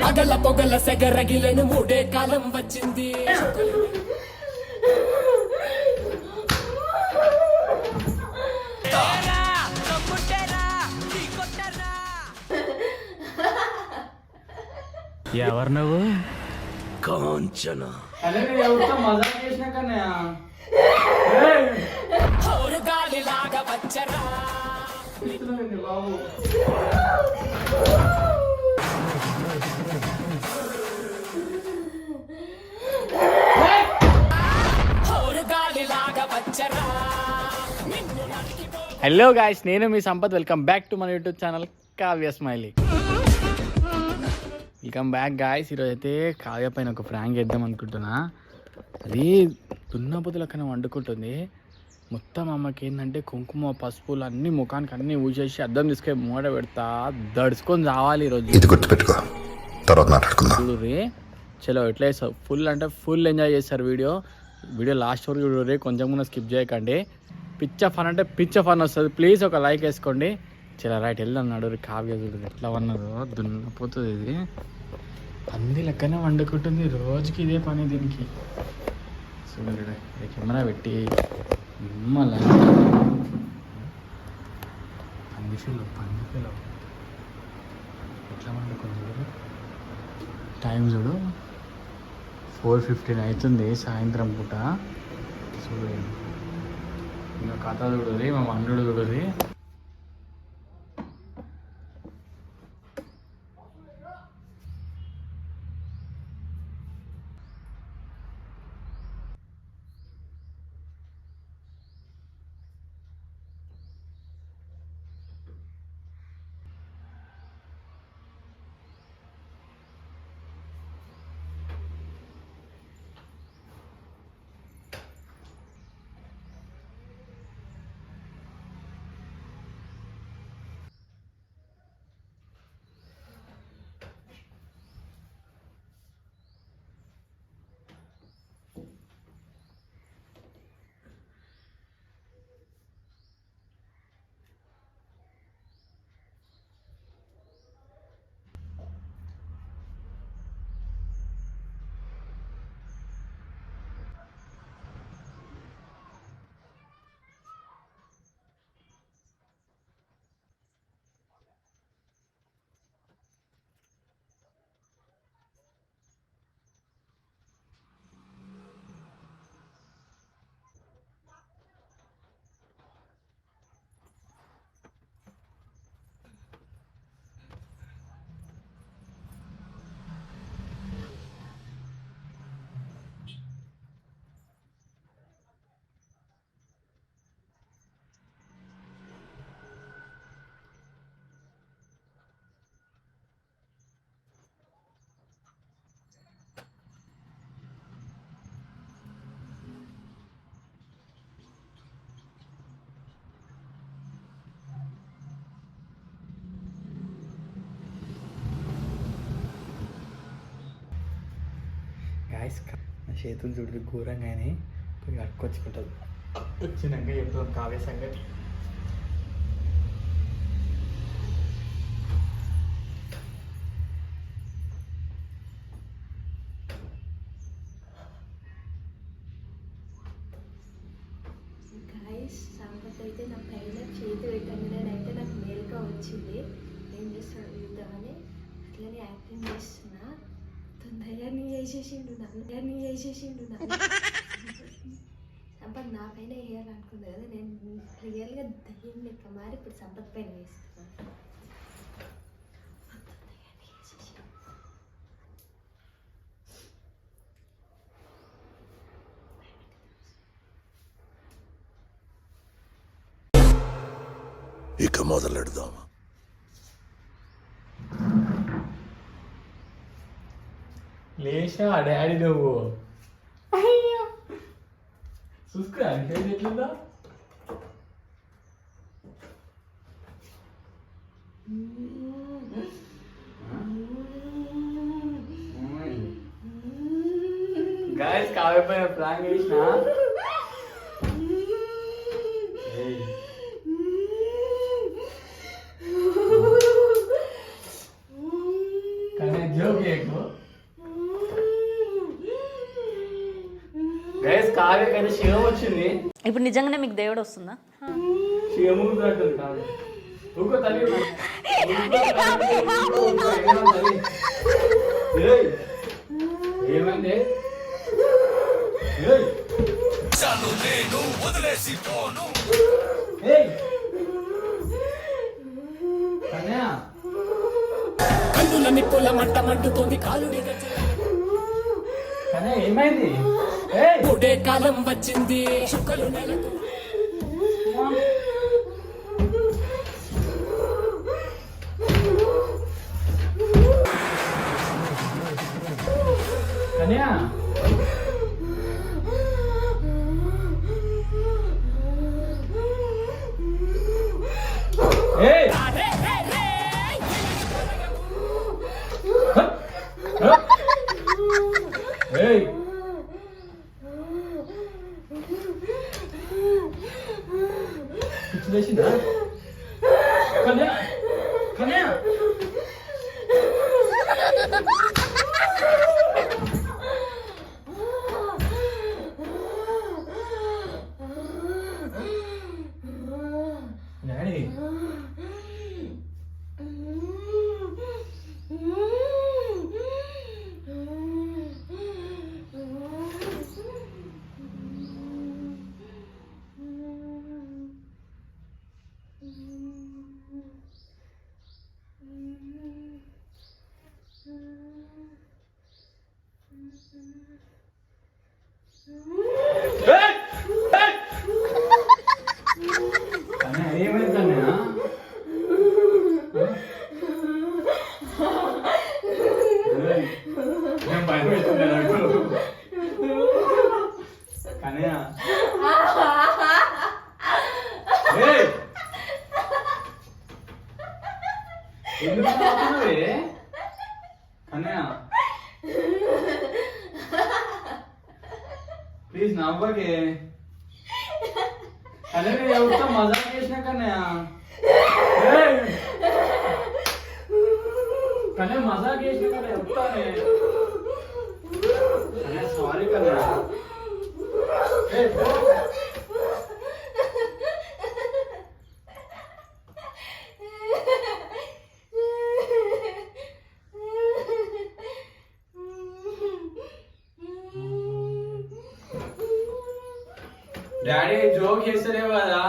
అగల పొగల సెగరగిలను మూడే కాలం వచ్చింది. ఎవరు నువ్వు? కాంచన గాలిలాగా వచ్చరా హలో గాయ్స్, నేను మీ సంపత్. వెల్కమ్ బ్యాక్ టు మన YouTube channel Kavya smiley. Welcome back guys. ఈరోజు అయితే కావ్య పైన ఒక ప్రాంక్ చేద్దాం అనుకుంటున్నా. అది దున్నపోతు లెక్కన వండుకుంటుంది. మొత్తం అమ్మకి ఏంటంటే కుంకుమ పసుపులు అన్ని ముఖానికి అన్ని ఊసేసి అద్దం తీసుకొని మూడ పెడతా దడుచుకొని రావాలి ఈరోజు. ఇది గుర్తుపెట్టుకో, తర్వాత మాట్లాడుకుందాం. చలో ఎట్లా చేస్తావు? ఫుల్ అంటే ఫుల్ ఎంజాయ్ చేస్తారు వీడియో లాస్ట్ వరకు చూడరే, కొంచెం కూడా స్కిప్ చేయకండి. పిచ్చ ఫన్ అంటే పిచ్చ ఫన్ వస్తుంది. ప్లీజ్ ఒక లైక్ వేసుకోండి. చాలా రైట్ వెళ్తున్నాడు. కావ్య చూడు ఎట్లా వన్నదో, దున్నపోతుంది. ఇది అన్ని లెక్కనే వండుకుంటుంది. రోజుకి ఇదే పని దీనికి. చూడండి కెమెరా పెట్టి మళ్ళీ పందిపిలో ఎట్లా వండుకుంది. టైం చూడు 4:15 అవుతుంది సాయంత్రం పూట. చూడండి ఇంకా కథ చూడది, మా మండుడు చూడది. గాయస్ నా చేతులు చూడు ఘోరంగానే పోయి అట్టుకొచ్చుకుంటుంది. వచ్చినాక చెప్తాం కావ్య సంగతి. గాయస్ సంపత్ అయితే నా పైన చేతి పెట్టగానే అయితే నాకు మేలుగా వచ్చింది. ఏం చేస్తాడు చూద్దామని అట్లనే యాక్టింగ్ చేస్తున్నా. తొందరని వేసేసిండు సంపత్ నా పైన వేయాలనుకుంది కదా, నేను రియల్గా దయ్యం లెక్క మారి ఇప్పుడు సంపత్ పైన వేస్తున్నాను. ఇక మొదలెడదాం. లేచా డాడీ నువ్వు అయ్యా చూసుకో అంటే ఎట్లుందా. గాయస్ కావ్య పైన ప్లాన్ చేసిన గైస్ కావ్యకైతే శివం వచ్చింది. ఇప్పుడు నిజంగానే మీకు దేవుడు వస్తుందా? శివము అంటుంది కాదు. ఊకో తల్లి. ఏమైంది? కన్నుల నిప్పుల మంట మండుతోంది కాలు ఏమైంది? మూడే కాలం వచ్చింది చుక్కలు నెలకు కన్యా పిచ్చిలేసిందా? కన్యా కన్యా డాడీ ఏమైందన్నా? నేను భయపెడుతున్నా నాకు. కన్యా ఎందుకు నవ్వుతున్నావే? కన్యా ప్లీజ్ నవ్వకే. కన్యా నేను ఎవరితో మజాక్ చేసినా కన్యా. కన్యా మజాక్ చేసినా కన్యా చెప్తానే. కన్యా సారీ కన్యా. డాడీ జోక్ చేస్తలేవు కదా?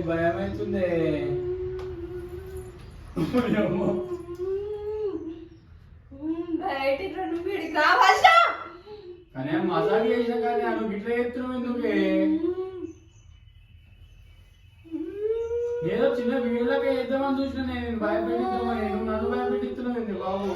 భయం అవుతుంది. బయటికి రా, నువ్వు వీడికి రావాలా? కానీ మసాజ్ చేసిన కానీ నువ్వు ఇట్లా చేస్తున్నావు ఎందుకే? ఏదో చిన్న వీళ్ళకే చేద్దామని చూసిన నేను భయపెట్టిద్దామని, నువ్వు నన్ను భయపెట్టిస్తున్నావు ఏంటి బాబు?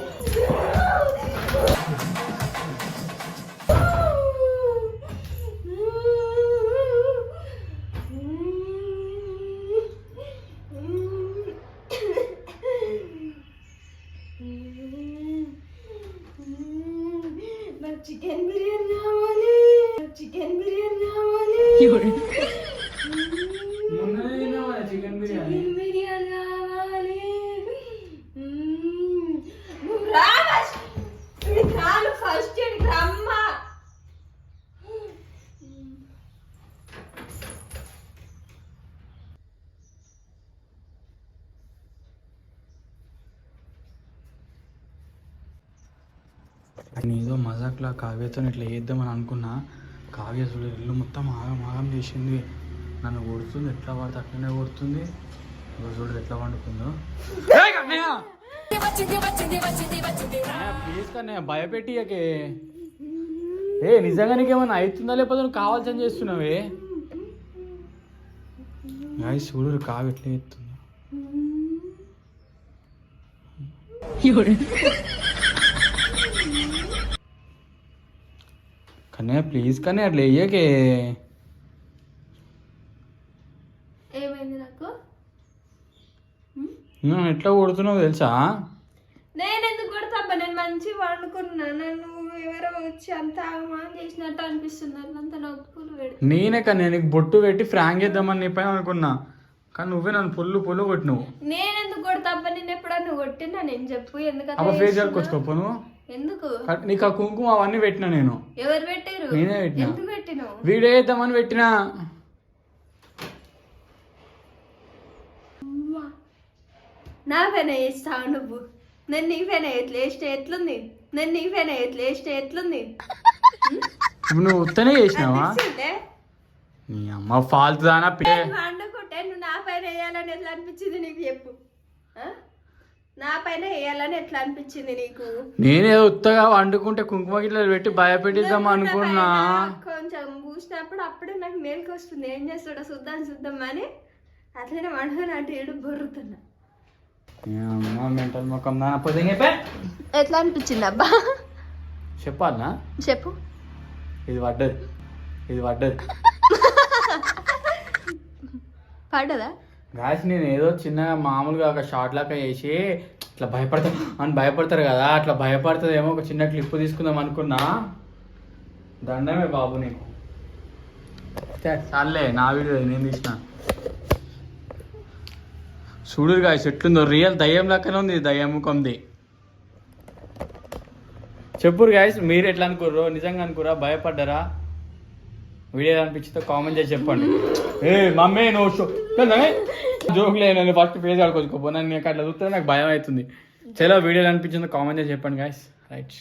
నాకు చికెన్ బిర్యానీ కావాలి, చికెన్ బిర్యానీ కావాలి, మొన్ననే తిన్నావా చికెన్ బిర్యానీ? చికెన్ బిర్యానీ కావాలి. నువ్వు రా ఫస్ట్, ఇక్కడికి రాను ఫస్ట్, ఇక్కడికి రమ్మా. నేను ఏదో మజాక్లా కావ్యతో ఇట్లా చేద్దామని అనుకున్నా. కావ్య చూడు ఇల్లు మొత్తం ఆగం ఆగం చేసింది. నన్ను కొడుతుంది, ఎట్లా పడితే అట్లనే కొడుతుంది. చూడు ఎట్లా వండుకుందో. ప్లీజ్ కానీ భయపెట్టియకే. నిజంగా నీకేమన్నా అవుతుందా లేకపోతే నువ్వు కావాల్సని చేస్తున్నావే? గాయ్స్ చూడు కావ్య ఎట్లా చేస్తుందో. కన్నయ్య ప్లీజ్ కానీ అట్లా వెయ్యకే. ఏమైంది నాకు? నువ్వు ఎట్లా కొడుతున్నావు తెలుసా? నేను ఎందుకు కొడతా? నేను మంచి వండుకున్నా, నన్ను ఎవరో వచ్చి అంత ఆగమాన్ చేసినట్టు అనిపిస్తున్నారు. అంత నొప్పులు పెడు. నేనే కానీ నీకు బొట్టు పెట్టి ఫ్రాంక్ చేద్దామని నీ పైన అనుకున్నా, కానీ నువ్వే నన్ను పొల్లు కొట్టినావు. నేను ఎందుకు కొడతా? నేను ఎప్పుడన్నా కొట్టినా? నేను చెప్పు ఎందుకు అబ్బా ఫేస్ కలుకొచ్చుకోపో నువ్వు. ఎందుకు? నీకు ఆ కుంకుమ అవన్నీ పెట్టినా నేను. ఎవరు పెట్టారు? నేనే పెట్టినా. ఎందుకు పెట్టినావు? వీడియో చేద్దామని పెట్టినా. నా పైన వేస్తావు నువ్వు. నేను నీ పైన ఎట్లా వేస్తే ఎట్లుంది? నేను నీ పైన ఎట్లా వేస్తే ఎట్లుంది? నువ్వు ఉత్తనే చేసినావా? నీ అమ్మ ఫాల్తు దానా. వండుకుంటే నువ్వు నా పైన వేయాలని ఎట్లా అనిపించింది నీకు చెప్పు? నా పైన వేయాలని ఎట్లా అనిపించింది నీకు? నేనేదో ఉత్తగా వండుకుంటే కుంకుమ గిట్ల పెట్టి భయపెట్టిద్దాం అనుకున్నా. కొంచెం పూసినప్పుడు అప్పుడే నాకు మేలుకు వస్తుంది. ఏం చేస్తాడో చూద్దాం అని అట్లనే వండుకొని అటు ఏడు బొర్రుతున్నా. మెంటల్ ముఖం ఎట్లా అనిపించింది అబ్బా? చెప్పాలనా? చెప్పు. ఇది పడ్డది పడ్డదా? గాయస్ నేను ఏదో చిన్నగా మామూలుగా ఒక షార్ట్ లాగా వేసి ఇట్లా భయపడతారు కదా, అట్లా భయపడుతుందేమో ఒక చిన్న క్లిప్ తీసుకుందాం అనుకున్నా. దండమే బాబు నీకు. చాలే నా వీడియో నేను తీసిన. చూడు గాయస్ ఎట్లుందో, రియల్ దయ్యం లెక్కనే ఉంది. దయ్యం ముఖంది. చెప్పురు గాయస్ మీరు ఎట్లా అనుకోర్రో? నిజంగా అనుకోరా? భయపడ్డారా? వీడియో అనిపించితే కామెంట్ చేసి చెప్పండి. మమ్మీ నువ్వు జోక్ లేదు, ఫస్ట్ ఫేస్ ఆడుకోవచ్చుకోపో. నన్ను అట్లా చూస్తే నాకు భయం అవుతుంది. చలో వీడియో అనిపించిందో కామెంట్ చేసి చెప్పండి గాయస్. రైట్.